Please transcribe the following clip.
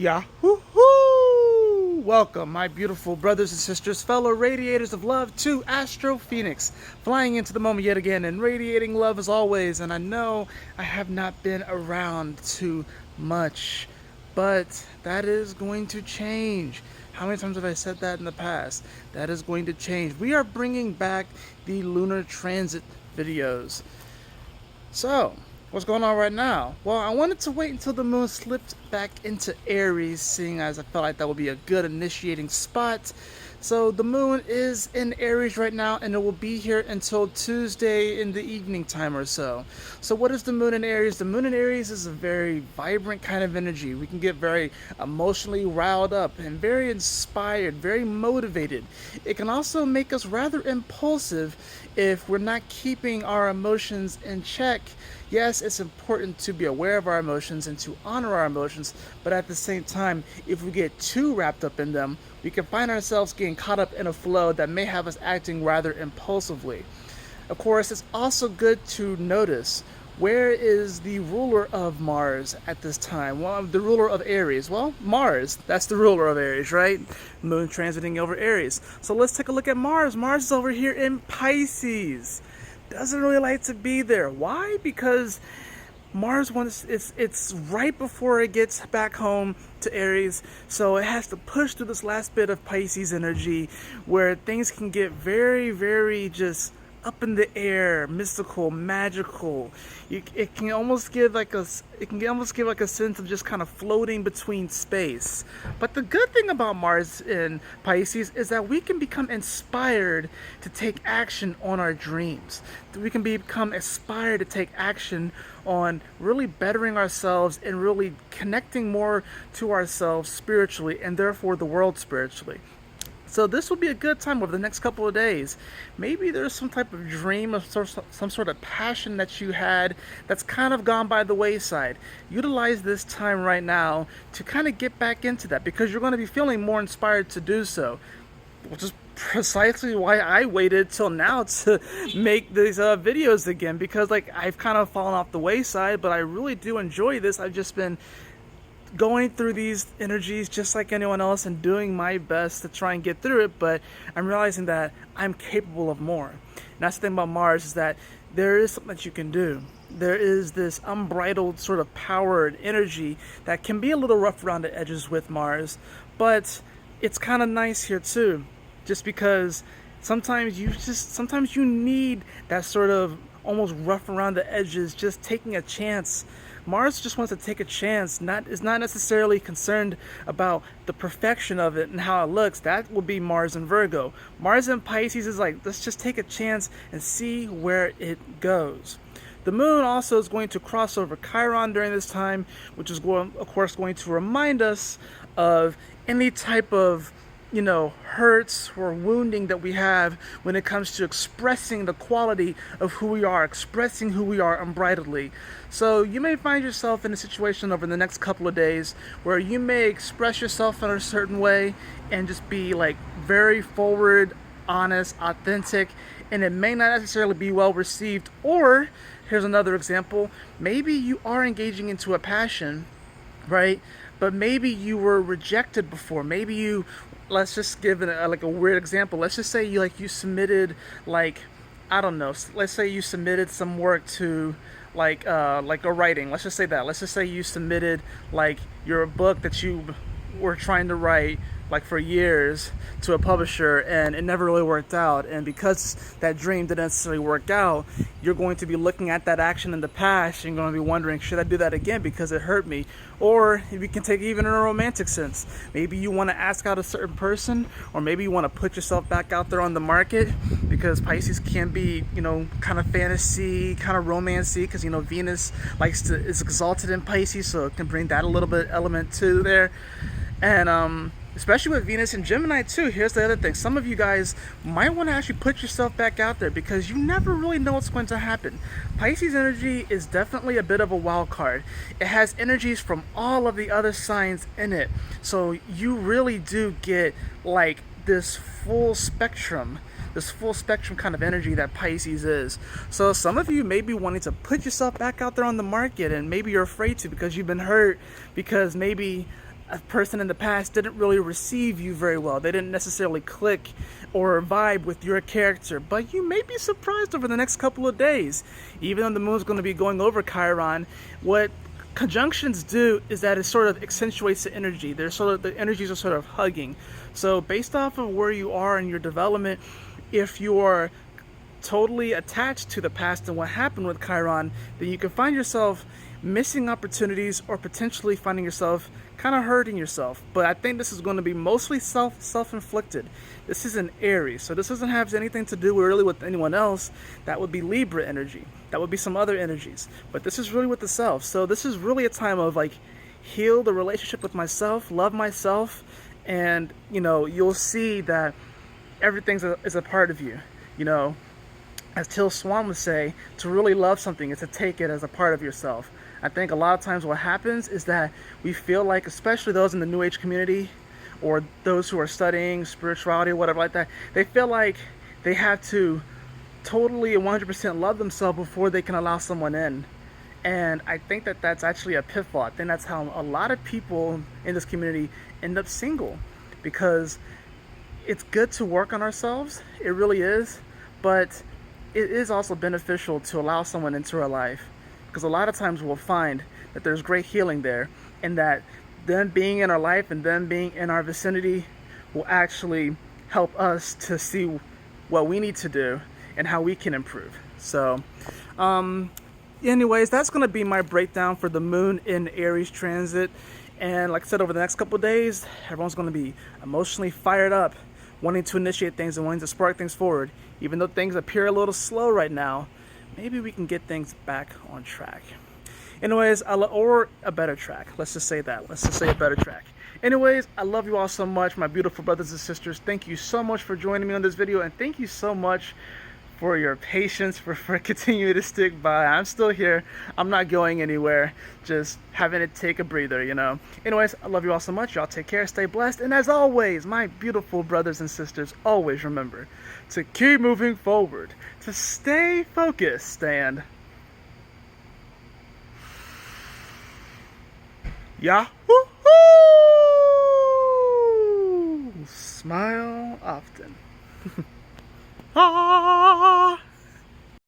Yahoo! Welcome, my beautiful brothers and sisters, fellow radiators of love, to Astro Phoenix, flying into the moment yet again and radiating love as always. And I know I have not been around too much, but that is going to change. How many times have I said that in the past? That is going to change. We are bringing back the lunar transit videos. So, what's going on right now? Well, I wanted to wait until the moon slipped back into Aries, seeing as I felt like that would be a good initiating spot. So the moon is in Aries right now, and it will be here until Tuesday in the evening time or so. So what is the moon in Aries? The moon in Aries is a very vibrant kind of energy. We can get very emotionally riled up and very inspired, very motivated. It can also make us rather impulsive if we're not keeping our emotions in check. Yes, it's important to be aware of our emotions and to honor our emotions, but at the same time, if we get too wrapped up in them, we can find ourselves getting caught up in a flow that may have us acting rather impulsively. Of course, it's also good to notice, where is the ruler of Mars at this time? Well, the ruler of Aries. Well, Mars, that's the ruler of Aries, right? Moon transiting over Aries. So let's take a look at Mars. Mars is over here in Pisces. Doesn't really like to be there. Why? Because Mars wants it's right before it gets back home to Aries, so it has to push through this last bit of Pisces energy where things can get very, very just up in the air, mystical, magical. It can almost give like a sense of just kind of floating between space. But the good thing about Mars in Pisces is that we can become inspired to take action on our dreams. We can become inspired to take action on really bettering ourselves and really connecting more to ourselves spiritually and therefore the world spiritually. So this will be a good time over the next couple of days. Maybe there's some type of dream of some sort of passion that you had that's kind of gone by the wayside. Utilize this time right now to kind of get back into that, because you're going to be feeling more inspired to do so, which is precisely why I waited till now to make these videos again, because like I've kind of fallen off the wayside, but I really do enjoy this. I've just been going through these energies just like anyone else and doing my best to try and get through it, but I'm realizing that I'm capable of more. And that's the thing about Mars, is that there is something that you can do. There is this unbridled sort of powered energy that can be a little rough around the edges with Mars, but it's kind of nice here too, just because sometimes you need that sort of almost rough around the edges, just taking a chance. Mars just wants to take a chance, is not necessarily concerned about the perfection of it and how it looks. That will be Mars in Virgo. Mars in Pisces is like, let's just take a chance and see where it goes. The moon also is going to cross over Chiron during this time, which is of course going to remind us of any type of hurts or wounding that we have when it comes to expressing the quality of who we are, expressing who we are unbridledly. So you may find yourself in a situation over the next couple of days where you may express yourself in a certain way and just be like very forward, honest, authentic, and it may not necessarily be well received. Or here's another example: maybe you are engaging into a passion, right? But maybe you were rejected before. Maybe you, let's just give it like a weird example. Let's just say you submitted, like, I don't know, let's say you submitted some work to like a writing. Let's just say that. Let's just say you submitted like your book that you were trying to write like for years to a publisher, and it never really worked out. And because that dream didn't necessarily work out, you're going to be looking at that action in the past and you're going to be wondering, should I do that again because it hurt me? Or we can take even in a romantic sense. Maybe you want to ask out a certain person, or maybe you want to put yourself back out there on the market, because Pisces can be, kind of fantasy, kind of romancy, because Venus is exalted in Pisces, so it can bring that a little bit element to there. And especially with Venus and Gemini too. Here's the other thing: some of you guys might want to actually put yourself back out there, because you never really know what's going to happen. Pisces energy is definitely a bit of a wild card. It has energies from all of the other signs in it, so you really do get like this full spectrum kind of energy that Pisces is. So some of you may be wanting to put yourself back out there on the market, and maybe you're afraid to because you've been hurt, because maybe a person in the past didn't really receive you very well. They didn't necessarily click or vibe with your character. But you may be surprised over the next couple of days. Even though the moon's going to be going over Chiron, what conjunctions do is that it sort of accentuates the energy. The energies are sort of hugging. So based off of where you are in your development, if you're totally attached to the past and what happened with Chiron, then you can find yourself missing opportunities or potentially finding yourself kind of hurting yourself. But I think this is going to be mostly self-inflicted. This is an Aries, so this doesn't have anything to do really with anyone else. That would be Libra energy. That would be some other energies. But this is really with the self. So this is really a time of like heal the relationship with myself, love myself, and you'll see that everything is a part of you. As Till Swan would say, to really love something is to take it as a part of yourself. I think a lot of times what happens is that we feel like, especially those in the New Age community or those who are studying spirituality or whatever like that, they feel like they have to totally 100% love themselves before they can allow someone in. And I think that that's actually a pitfall. I think that's how a lot of people in this community end up single, because it's good to work on ourselves. It really is. But it is also beneficial to allow someone into our life, because a lot of times we'll find that there's great healing there, and that them being in our life and them being in our vicinity will actually help us to see what we need to do and how we can improve. So anyways, that's going to be my breakdown for the moon in Aries transit. And like I said, over the next couple of days, everyone's going to be emotionally fired up, wanting to initiate things and wanting to spark things forward. Even though things appear a little slow right now, maybe we can get things back on track. Anyways, or a better track. Let's just say that. Let's just say a better track. Anyways, I love you all so much, my beautiful brothers and sisters. Thank you so much for joining me on this video, and thank you so much for your patience, for continuing to stick by. I'm still here. I'm not going anywhere. Just having to take a breather, Anyways, I love you all so much. Y'all take care, stay blessed. And as always, my beautiful brothers and sisters, always remember to keep moving forward, to stay focused, and Yahoo! Smile often. Ah!